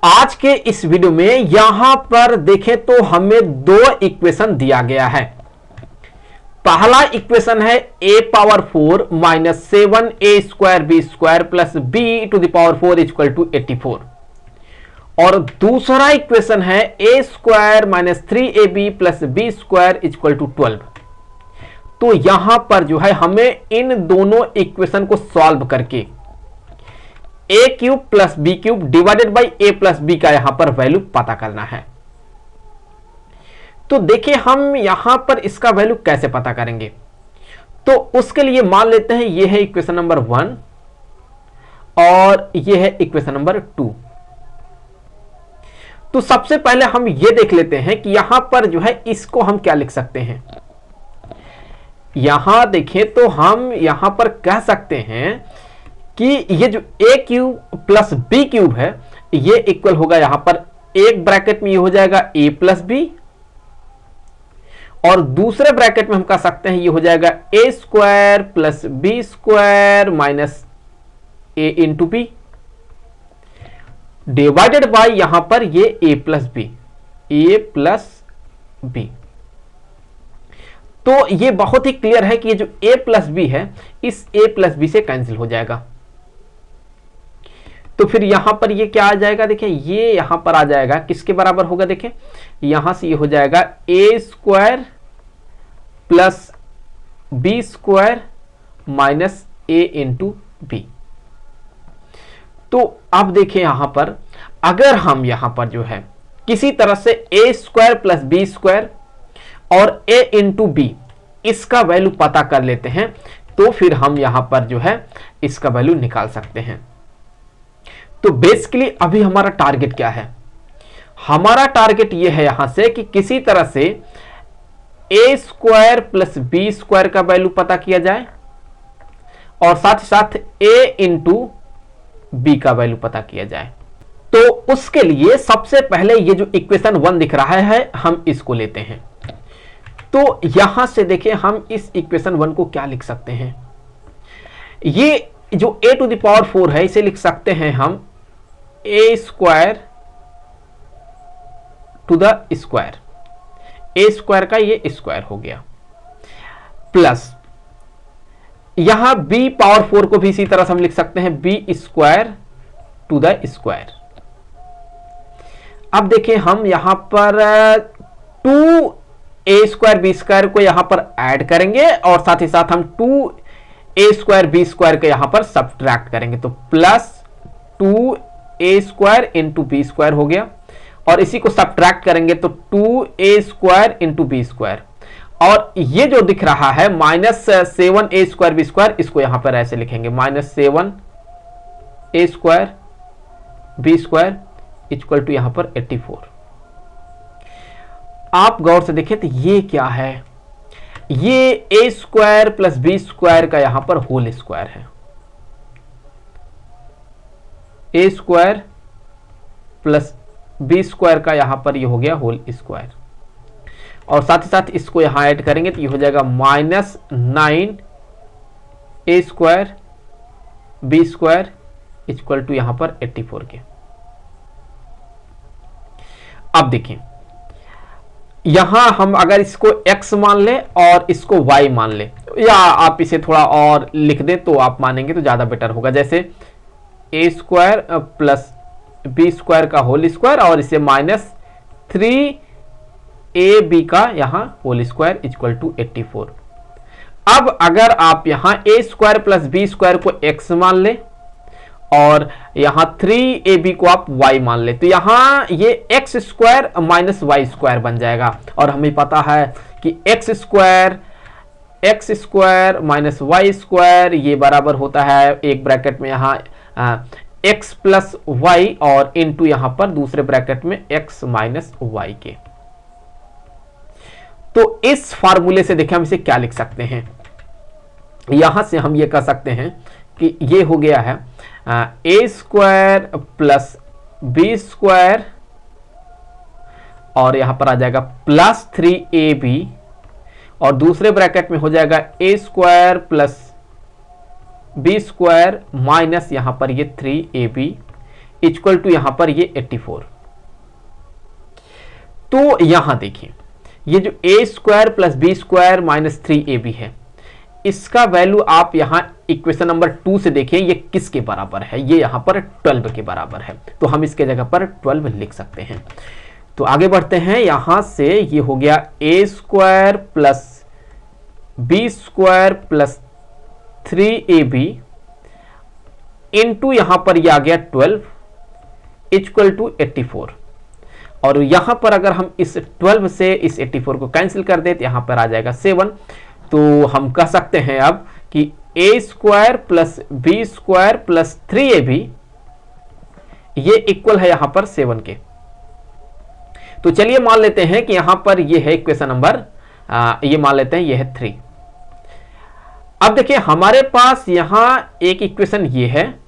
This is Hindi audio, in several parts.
आज के इस वीडियो में यहां पर देखें तो हमें दो इक्वेशन दिया गया है। पहला इक्वेशन है a power 4 minus 7 a square b square plus b to the power 4 equal to 84 और दूसरा इक्वेशन है a square minus 3ab plus b square equal to 12। तो यहां पर जो है हमें इन दोनों इक्वेशन को सॉल्व करके a cube plus b cube divided by a plus b का यहां पर वैल्यू पता करना है। तो देखिए हम यहां पर इसका वैल्यू कैसे पता करेंगे। तो उसके लिए मान लेते हैं यह है इक्वेशन नंबर 1 और यह है इक्वेशन नंबर 2। तो सबसे पहले हम यह देख लेते हैं कि यहां पर जो है इसको हम क्या लिख सकते हैं। यहां देखें तो हम यहां पर कह सकते हैं कि ये जो a cube plus b cube है ये इक्वल होगा यहां पर एक ब्रैकेट में ये हो जाएगा a प्लस बी और दूसरे ब्रैकेट में हम कह सकते हैं ये हो जाएगा a square plus B square minus a into b divided by यहां पर ये a प्लस बी। तो ये बहुत ही क्लियर है कि ये जो a प्लस बी है इस a प्लस बी से कैंसिल हो जाएगा। तो फिर यहां पर ये क्या आ जाएगा, देखिए ये यहां पर आ जाएगा किसके बराबर होगा, देखिए यहां से ये हो जाएगा a square plus B square minus a into b. तो अब देखिए यहां पर अगर हम यहां पर जो है किसी तरह से a square plus B square और a इंटू बी इसका वैल्यू पता कर लेते हैं तो फिर हम यहां पर जो है इसका वैल्यू निकाल सकते हैं। तो बेसिकली अभी हमारा टारगेट क्या है, हमारा टारगेट यह है यहां से कि किसी तरह से a square plus B square का वैल्यू पता किया जाए और साथ ही साथ a इंटू बी का वैल्यू पता किया जाए। तो उसके लिए सबसे पहले ये जो इक्वेशन 1 दिख रहा है हम इसको लेते हैं। तो यहां से देखिए हम इस इक्वेशन 1 को क्या लिख सकते हैं, ये जो a टू द पावर 4 है इसे लिख सकते हैं हम a square to the square, a square का ये स्क्वायर हो गया प्लस यहां b पावर 4 को भी इसी तरह से हम लिख सकते हैं b square to the square. अब देखिए हम यहां पर 2a स्क्वायर बी स्क्वायर को यहां पर ऐड करेंगे और साथ ही साथ हम 2a स्क्वायर बी स्क्वायर को यहां पर सब्ट्रैक्ट करेंगे तो plus 2a square into b square हो गया और इसी को सब्ट्रैक्ट करेंगे तो 2a square into b square और ये जो दिख रहा है minus 7a square b square इसको यहां पर ऐसे लिखेंगे minus 7a square b square equal to यहां पर 84। आप गौर से देखें तो ये क्या है, ये a square plus B square का यहां पर होल स्क्वायर है, a square plus B square का यहां पर ये हो गया होल स्क्वायर और साथ ही साथ इसको यहां ऐड करेंगे तो ये हो जाएगा minus 9a square b square equal to यहां पर 84 के। अब देखिए यहां हम अगर इसको x मान लें और इसको y मान लें या आप इसे थोड़ा और लिख दें तो आप मानेंगे तो ज्यादा बेटर होगा, जैसे a square plus B square का होल स्क्वायर और इसे माइनस 3ab का यहां होल स्क्वायर इक्वल टू 84। अब अगर आप यहां a square plus B square को x मान लें और यहां 3ab को आप y मान ले तो यहां ये x square minus y square बन जाएगा और हमें पता है कि x square minus y square ये बराबर होता है एक ब्रैकेट में यहां x प्लस वाई और इनटू यहां पर दूसरे ब्रैकेट में x माइनस वाई के। तो इस फार्मूले से देखिए हम इसे क्या लिख सकते हैं, यहां से हम ये कह सकते हैं कि ये हो गया है a square plus B square और यहां पर आ जाएगा प्लस 3ab और दूसरे ब्रैकेट में हो जाएगा a square plus B square minus यहां पर ये 3ab इक्वल टू यहां पर ये 84। तो यहां देखिए ये जो A square plus B square minus 3ab है, इसका वैल्यू आप यहां इक्वेशन नंबर 2 से देखें ये किसके बराबर है, ये यहां पर 12 के बराबर है। तो हम इसके जगह पर 12 लिख सकते हैं। तो आगे बढ़ते हैं, यहां से ये हो गया A square plus B square plus 3ab into यहां पर ये आ गया 12 इक्वल टू 84। और यहां पर अगर हम इस 12 से इस 84 को कैंसिल कर दे तो यहां पर आ जाएगा 7। तो हम कह सकते हैं अब कि A square plus B square plus 3ab ये इक्वल है यहां पर 7 के। तो चलिए मान लेते हैं कि यहां पर ये है इक्वेशन नंबर, ये मान लेते हैं ये है 3। अब देखिए हमारे पास यहां एक इक्वेशन ये है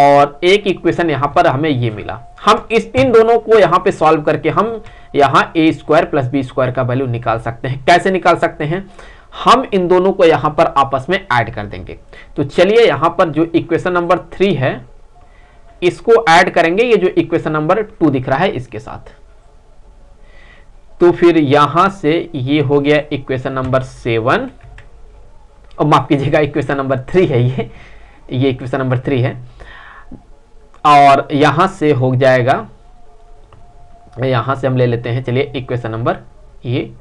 और एक इक्वेशन यहां पर हमें ये मिला। हम इन दोनों को यहां पे सॉल्व करके हम यहां a square plus B square का वैल्यू निकाल सकते हैं। कैसे निकाल सकते हैं, हम इन दोनों को यहां पर आपस में ऐड कर देंगे। तो चलिए यहां पर जो इक्वेशन नंबर 3 है इसको ऐड करेंगे, ये जो इक्वेशन नंबर 2 दिख रहा है इसके साथ। तो फिर यहां से ये हो गया इक्वेशन नंबर 7, और माफ कीजिएगा इक्वेशन नंबर 3 है ये इक्वेशन नंबर 3 है। और यहां से हो जाएगा, यहां से हम ले लेते हैं चलिए इक्वेशन नंबर ये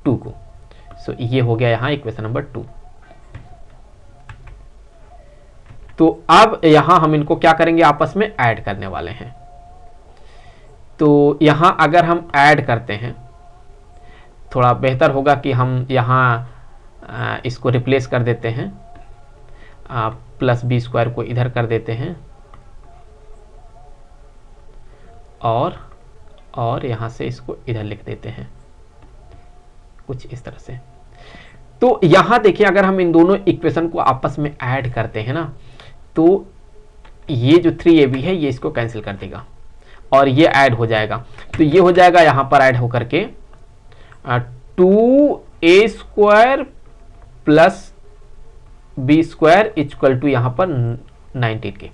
2 को। सो ये हो गया यहां इक्वेशन नंबर 2। तो अब यहां हम इनको क्या करेंगे, आपस में ऐड करने वाले हैं। तो यहां अगर हम ऐड करते हैं थोड़ा बेहतर होगा कि हम यहां इसको रिप्लेस कर देते हैं, प्लस बी स्क्वायर को इधर कर देते हैं और यहां से इसको इधर लिख देते हैं कुछ इस तरह से। तो यहां देखिए अगर हम इन दोनों इक्वेशन को आपस में ऐड करते हैं ना, तो ये जो 3ab है ये इसको कैंसिल कर देगा और ये ऐड हो जाएगा। तो ये हो जाएगा यहां पर ऐड होकर के 2a square plus B square equal to यहां पर 19 के।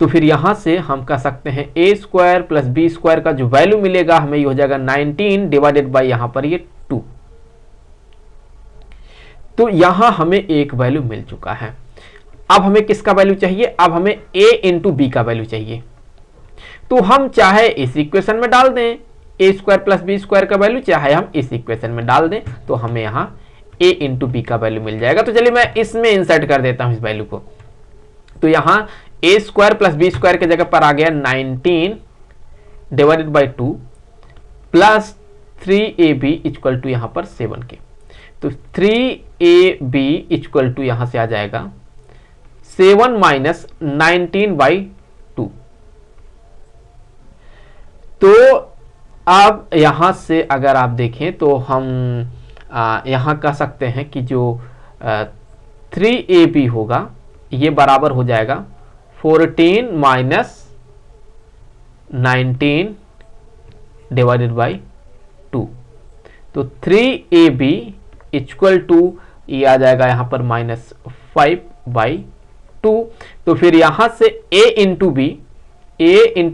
तो फिर यहां से हम कह सकते हैं a square plus B square का जो वैल्यू मिलेगा हमें ये हो जाएगा 19 डिवाइडेड बाय यहां पर ये 2। तो यहां हमें एक वैल्यू मिल चुका है। अब हमें किसका वैल्यू चाहिए, अब हमें a इंटू बी का वैल्यू चाहिए। तो हम चाहे इस इक्वेशन में डाल दें ए स्क्वायर प्लस बी स्क्वायर का वैल्यू, चाहे हम इस इक्वेशन में डाल दें, तो हमें यहां a इंटू बी का वैल्यू मिल जाएगा। तो चलिए मैं इसमें इंसर्ट कर देता हूं इस वैल्यू को। तो यहां a square plus B square की जगह पर आ गया 19 divided by 2 plus 3ab equal to यहां पर 7 के। तो 3ab इक्वल टू यहां से आ जाएगा 7 माइनस 19 बाई 2। तो अब यहां से अगर आप देखें तो हम यहां कह सकते हैं कि जो 3ab होगा ये बराबर हो जाएगा 14 माइनस 19 डिवाइडेड बाई 2। तो 3ab इक्वल टू ये आ जाएगा यहां पर माइनस 5 बाई 2। तो फिर यहां से a इंटू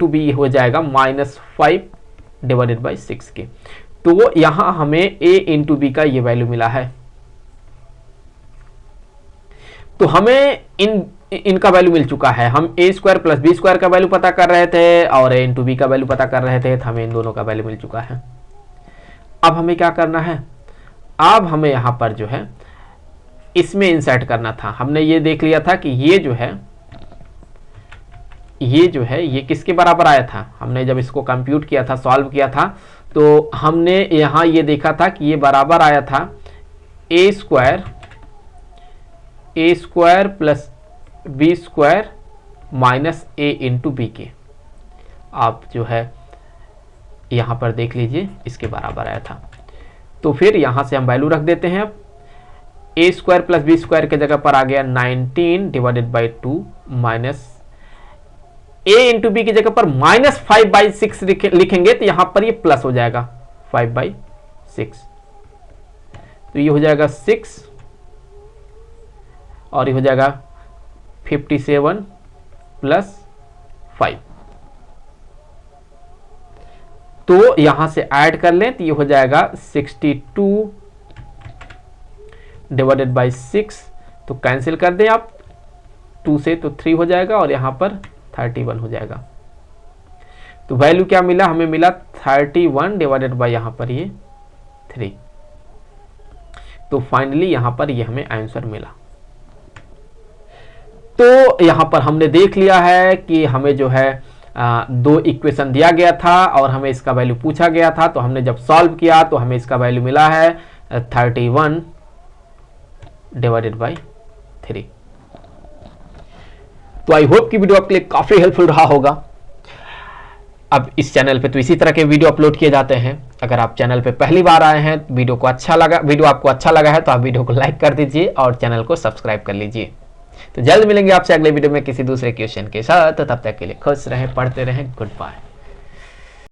बी हो जाएगा माइनस 5 डिवाइडेड बाई 6 के। तो यहां हमें a इंटू बी का ये वैल्यू मिला है। तो हमें इनका वैल्यू मिल चुका है। हम ए स्क्वायर प्लस बी स्क्वायर का वैल्यू पता कर रहे थे और a इंटू बी का वैल्यू पता कर रहे थे, तो हमें इन दोनों का वैल्यू मिल चुका है। अब हमें क्या करना है, अब हमें यहां पर जो है इसमें इंसर्ट करना था। हमने ये देख लिया था कि ये जो है ये किसके बराबर आया था। हमने जब इसको कंप्यूट किया था, सॉल्व किया था, तो हमने यहां ये देखा था कि ये बराबर आया था A square plus B square minus A into B के। आप जो है यहां पर देख लीजिए इसके बराबर आया था। तो फिर यहां से हम वैल्यू रख देते हैं। A square plus B square की जगह पर आ गया 19 divided by 2 minus A into b की जगह पर माइनस 5 बाई 6 लिखेंगे तो यहां पर ये प्लस हो जाएगा 5 बाई 6। तो ये हो जाएगा 6 और ये हो जाएगा 57 प्लस 5। तो यहां से ऐड कर लें तो ये हो जाएगा 62 डिवाइडेड बाई 6, तो कैंसिल कर दें आप 2 से, तो 3 हो जाएगा और यहां पर 31 हो जाएगा। तो वैल्यू क्या मिला, हमें मिला 31 डिवाइडेड बाई यहां पर ये 3। तो फाइनली यहां पर ये हमें आंसर मिला। तो यहां पर हमने देख लिया है कि हमें जो है दो इक्वेशन दिया गया था और हमें इसका वैल्यू पूछा गया था। तो हमने जब सॉल्व किया तो हमें इसका वैल्यू मिला है 31 डिवाइडेड बाई 3। तो आई होप कि वीडियो आपके लिए काफी हेल्पफुल रहा होगा। अब इस चैनल पे तो इसी तरह के वीडियो अपलोड किए जाते हैं। अगर आप चैनल पे पहली बार आए हैं, वीडियो आपको अच्छा लगा है तो आप वीडियो को लाइक कर दीजिए और चैनल को सब्सक्राइब कर लीजिए। तो जल्द मिलेंगे आपसे अगले वीडियो में किसी दूसरे क्वेश्चन के साथ। तब तक के लिए खुश रहें, पढ़ते रहें। Good bye.